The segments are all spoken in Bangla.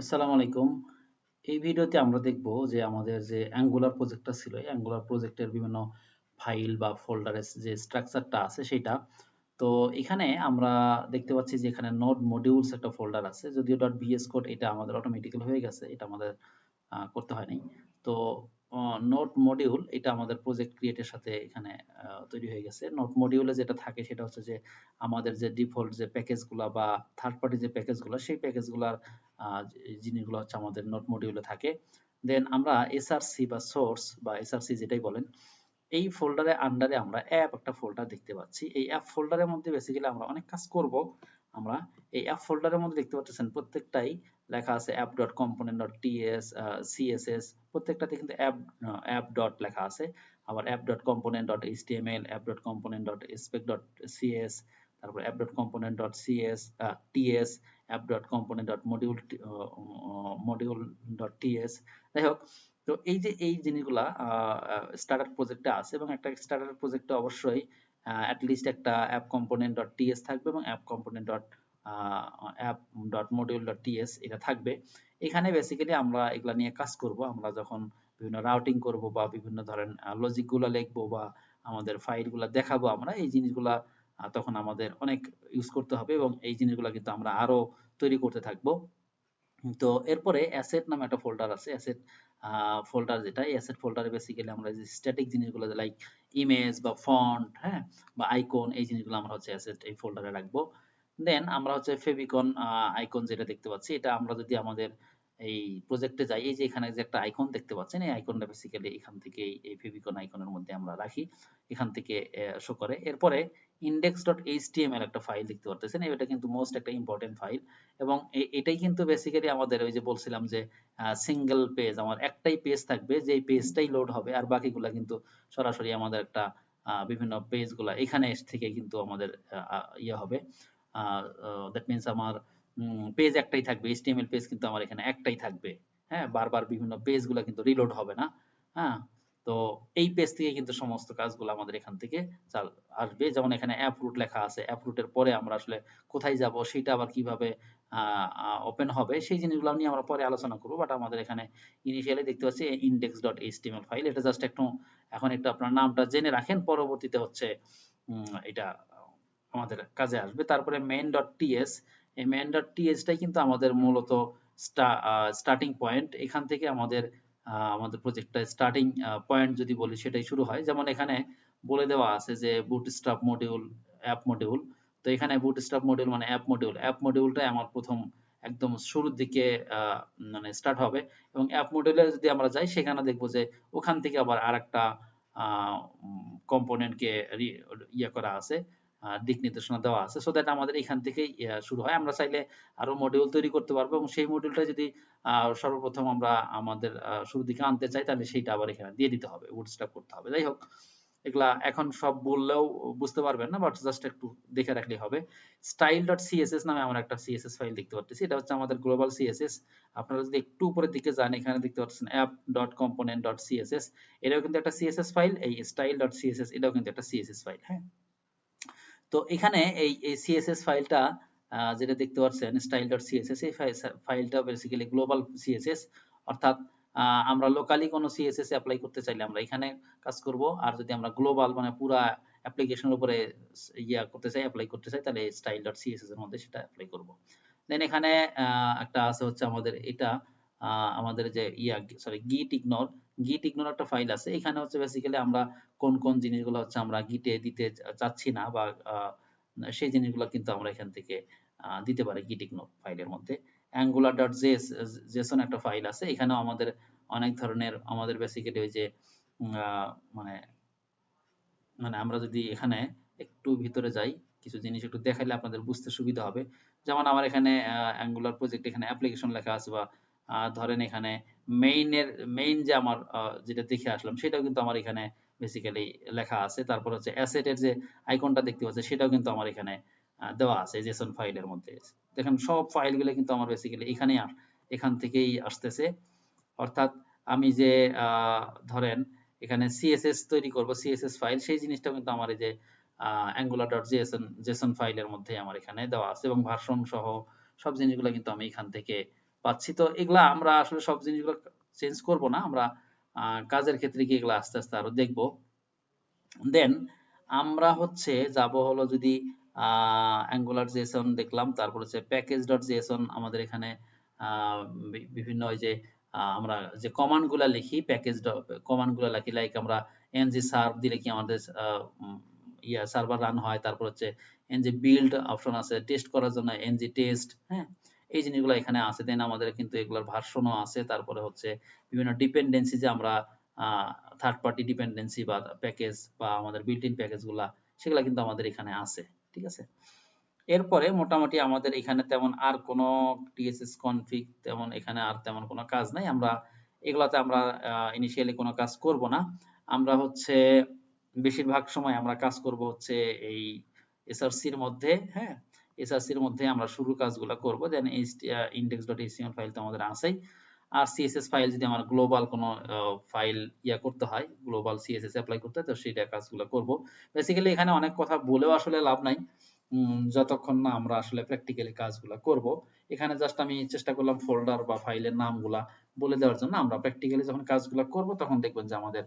আসসালামু আলাইকুম। এই ভিডিওতে আমরা দেখব যে আমাদের যে অ্যাঙ্গুলার প্রজেক্টটা ছিল, এই অ্যাঙ্গুলার প্রজেক্টের বিভিন্ন ফাইল বা ফোল্ডারের যে স্ট্রাকচারটা আছে সেটা। তো এখানে আমরা দেখতে পাচ্ছি যে এখানে নোড মডিউলস একটা ফোল্ডার আছে। যদিও .vs কোড এটা আমাদের অটোমেটিক্যালি হয়ে গেছে। এটা আমাদের করতে হয় নাই। তো নোড মডিউল এটা আমাদের প্রজেক্ট ক্রিয়েটের সাথে এখানে তৈরি হয়ে গেছে। নোড মডিউলে যেটা থাকে সেটা হচ্ছে যে আমাদের যে ডিফল্ট যে প্যাকেজগুলা বা থার্ড পার্টি যে প্যাকেজগুলা সেই প্যাকেজগুলার জিনিসগুলো হচ্ছে আমাদের নোড মডিউলে থাকে। দেন আমরা এসআরসি বা সোর্স বা এসআরসি যেটাই বলেন, এই ফোল্ডারের আন্ডারে আমরা অ্যাপ একটা ফোল্ডার দেখতে পাচ্ছি। এই অ্যাপ ফোল্ডারের মধ্যে বেসিক্যালি আমরা অনেক কাজ করব। আমরা এই অ্যাপ ফোল্ডারের মধ্যে দেখতে পাচ্ছেন প্রত্যেকটাই লেখা আছে app.component.ts, css, প্রত্যেকটাতে কিন্তু অ্যাপ ডট লেখা আছে। আবার app.component.html, app.component.spec.cs, তারপর app.component.cs, ts, app.component.module.ts। যাই হোক, তো এই যে এই জিনিসগুলা স্টার্টার প্রজেক্টে আছে এবং একটা স্টার্টার প্রজেক্টে অবশ্যই লিস্ট একটা অ্যাপ কম্পোনেন্ট ডট টিএস থাকবে এবং app component dot app dot module dot T S এটা থাকবে। এখানে বেসিক্যালি আমরা এগুলা নিয়ে কাজ করব। আমরা যখন বিভিন্ন রাউটিং করব বা বিভিন্ন ধরেন লজিকগুলো লিখবো বা আমাদের ফাইলগুলো দেখাবো, আমরা এই জিনিসগুলা তখন আমাদের অনেক ইউজ করতে হবে এবং এই জিনিসগুলো কিন্তু আমরা আরো তৈরি করতে থাকবো। তো এরপরে অ্যাসেট নামে একটা ফোল্ডার আছে। অ্যাসেট ফোল্ডার যেটা, এই অ্যাসেট ফোল্ডারে বেসিক্যালি আমরা যে স্ট্যাটিক জিনিসগুলো লাইক ইমেজ বা ফন্ট, হ্যাঁ, বা আইকন, এই জিনিসগুলো আমরা হচ্ছে অ্যাসেট এই ফোল্ডারে রাখবো। দেন আমরা হচ্ছে ফেভিকন আইকন যেটা দেখতে পাচ্ছি, এটা আমরা যদি আমাদের এই প্রজেক্টে যাই, এই যে এখানে যে একটা আইকন দেখতে পাচ্ছেন, এই আইকনটা বেসিক্যালি এখান থেকে এই ফেভিকন আইকনের মধ্যে আমরা রাখি, এখান থেকে শো করে। এরপরে index.html একটা ফাইল দেখতে পাচ্ছেন, এটা কিন্তু মোস্ট একটা ইম্পর্টেন্ট ফাইল এবং এটাই কিন্তু বেসিক্যালি আমাদের ওই যে বলছিলাম যে সিঙ্গেল পেজ, আমার একটাই পেজ থাকবে, যেই পেজটাই লোড হবে আর বাকিগুলা কিন্তু সরাসরি আমাদের একটা বিভিন্ন পেজগুলা এখানে থেকে কিন্তু আমাদের ইয়ে হবে। দ্যাট মিনস আমার পেজ একটাই থাকবে, এইচটিএমএল পেজ কিন্তু আমার এখানে একটাই থাকবে। হ্যাঁ, বারবার বিভিন্ন পেজগুলা কিন্তু রিলোড হবে না। হ্যাঁ, তো এই পেজ থেকে কিন্তু সমস্ত কাজগুলো আমাদের এখান থেকে আসবে। যেমন এখানে অ্যাপ রুট লেখা আছে, অ্যাপ রুটের পরে আমরা আসলে কোথায় যাব সেটা আবার কিভাবে ওপেন হবে সেই জিনিসগুলো নিয়ে আমরা পরে আলোচনা করব। বাট আমাদের এখানে ইনিশিয়ালি দেখতে পাচ্ছি index.html ফাইল, এটা জাস্ট একটু এখন একটু আপনার নামটা জেনে রাখেন, পরবর্তীতে হচ্ছে এটা আমাদের কাজে আসবে। তারপরে main.ts, এই main.ts টাই কিন্তু আমাদের মূলত স্টার্টিং পয়েন্ট। এখান থেকে আমাদের আমাদের প্রজেক্টটা স্টার্টিং পয়েন্ট যদি বলি সেটাই শুরু হয়। যেমন এখানে বলে দেওয়া আছে যে বুটস্ট্র্যাপ মডিউল, অ্যাপ মডিউল। তো এখানে বুটস্ট্র্যাপ মডিউল মানে অ্যাপ মডিউল, অ্যাপ মডিউলটাই আমার প্রথম একদম শুরুর দিকে মানে স্টার্ট হবে এবং অ্যাপ মডিউলে যদি আমরা যাই সেখানে দেখবো যে ওখান থেকে আবার আরেকটা কম্পোনেন্টকে ইয়ে করা আছে, দিক নির্দেশনা দেওয়া আছে, সো দ্যাট আমাদের এখান থেকেই শুরু হয়। আমরা চাইলে আরো মডিউল তৈরি করতে পারবো এবং সেই মডিউলটা যদি সর্বপ্রথম আমরা আমাদের শুরুর দিকে আনতে চাই তাহলে সেইটা আবার এখানে দিয়ে দিতে হবে, বুটস্ট্র্যাপ করতে হবে। যাই হোক, এগুলা এখন সব বললেও বুঝতে পারবেন না, বাট জাস্ট একটু দেখে রাখলেই হবে। style.css নামে আমরা একটা সিএসএস ফাইল দেখতে পাচ্ছি, এটা হচ্ছে আমাদের গ্লোবাল সিএসএস। আপনারা যদি একটু উপরের দিকে যান, এখানে দেখতে পাচ্ছেন app.component.css, এটাও কিন্তু একটা সিএসএস ফাইল। এই style.css এটাও কিন্তু একটা সিএসএস ফাইল। হ্যাঁ, তো এখানে এই সিএসএস ফাইলটা যেটা দেখতে পাচ্ছেন style.css, এই ফাইলটা বেসিক্যালি গ্লোবাল সিএসএস, অর্থাৎ আমরা লোকালি কোনো সিএসএস অ্যাপ্লাই করতে চাইলে আমরা এখানে কাজ করব, আর যদি আমরা গ্লোবাল মানে পুরা অ্যাপ্লিকেশনের উপরে করতে চাই, অ্যাপ্লাই করতে চাই, তাহলে style.css এর মধ্যে সেটা অ্যাপ্লাই করব। দেন এখানে একটা আছে হচ্ছে আমাদের এটা আমাদের যে গিট ইগনোর একটা ফাইল আছে। এখানে হচ্ছে বেসিক্যালি আমরা কোন কোন জিনিসগুলো হচ্ছে আমরা গিটে দিতে চাচ্ছি না বা সেই জিনিসগুলো কিন্তু আমরা এখান থেকে দিতে পারি গিট ইগনোর ফাইলের মধ্যে। angular.json একটা ফাইল আছে, এখানেও আমাদের অনেক ধরনের আমাদের বেসিক্যালি ওই যে মানে মানে আমরা যদি এখানে একটু ভিতরে যাই, কিছু জিনিস একটু দেখাইলে আপনাদের বুঝতে সুবিধা হবে। যেমন আমার এখানে অ্যাঙ্গুলার প্রজেক্ট, এখানে অ্যাপ্লিকেশন লেখা আছে বা ধরেন এখানে মেইন যে আমার যেটা দেখে আসলাম সেটাও কিন্তু আমার এখানে বেসিক্যালি লেখা আছে। তারপর হচ্ছে অ্যাসেটের যে আইকনটা দেখতে পাচ্ছেন সেটাও কিন্তু আমার এখানে দেওয়া আছে জেসন ফাইলের মধ্যে। দেখেন সব ফাইলগুলো কিন্তু আমার বেসিক্যালি এখান থেকেই আসতেছে। অর্থাৎ আমি যে ধরেন এখানে সিএসএস তৈরি করব, সিএসএস ফাইল, সেই জিনিসটা কিন্তু আমার এই যে angular.json ফাইলের মধ্যে আমার এখানে দেওয়া আছে এবং ভার্সন সহ সব জিনিসগুলো কিন্তু আমি এখান থেকে পাচ্ছি। তো এগুলা আমরা আসলে সব জিনিসগুলো চেঞ্জ করব না, আমরা কাজের ক্ষেত্রে কি এগুলা আস্তে আস্তে আরো দেখব। দেন আমরা হচ্ছে যাব হলো যদি অ্যাঙ্গুলার জেসন দেখলাম, তারপর হচ্ছে প্যাকেজ ডট জেসন আমাদের এখানে বিভিন্ন ওই যে আমরা যে কমান্ড গুলা লিখি, প্যাকেজ কমান্ড গুলা লিখি, লাইক আমরা এনজি সার্ভ দিলে কি আমাদের সার্ভার রান হয়, তারপর হচ্ছে এনজি বিল্ড অপশন আছে টেস্ট করার জন্য, এনজি টেস্ট, হ্যাঁ, এই জিনিসগুলো এখানে আছে। দেন আমাদের কিন্তু এগুলোর ভার্সনও আছে। তারপরে হচ্ছে বিভিন্ন ডিপেন্ডেন্সি যে আমরা থার্ড পার্টি ডিপেন্ডেন্সি বা প্যাকেজ বা আমাদের বিল্ট ইন প্যাকেজ গুলা, সেগুলা কিন্তু আমাদের এখানে আছে। ঠিক আছে, এরপরে মোটামুটি আমাদের এখানে তেমন আর কোনো টিএসএস কনফিগ তেমন এখানে আর তেমন কোনো কাজ নাই। আমরা এগুলাতে আমরা ইনিশিয়ালি কোনো কাজ করব না। আমরা হচ্ছে বেশিরভাগ সময় আমরা কাজ করব হচ্ছে এই এসআরসির মধ্যে, হ্যাঁ, এসআরসির মধ্যে আমরা শুরুর কাজগুলো করব। দেন index.html ফাইল তো আমাদের আছেই। আর সিএসএস ফাইল যদি আমার গ্লোবাল কোনো ফাইল করতে হয়, গ্লোবাল সিএসএস অ্যাপ্লাই করতে হয়, তো সেটা কাজগুলো করব। বেসিক্যালি এখানে অনেক কথা বলেও আসলে লাভ নাই যতক্ষণ না আমরা আসলে প্র্যাকটিক্যালি কাজগুলো করব। এখানে জাস্ট আমি চেষ্টা করলাম ফোল্ডার বা ফাইলের নামগুলা বলে দেওয়ার জন্য। আমরা প্র্যাকটিক্যালি যখন কাজগুলো করব তখন দেখবেন যে আমাদের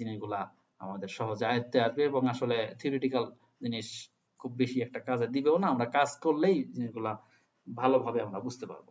জিনিসগুলা আমাদের সহজে আয়ত্তে আসবে, এবং আসলে থিওরিটিক্যাল জিনিস খুব বেশি একটা কাজে দিবেও না, আমরা কাজ করলেই জিনিসগুলা ভালোভাবে আমরা বুঝতে পারবো।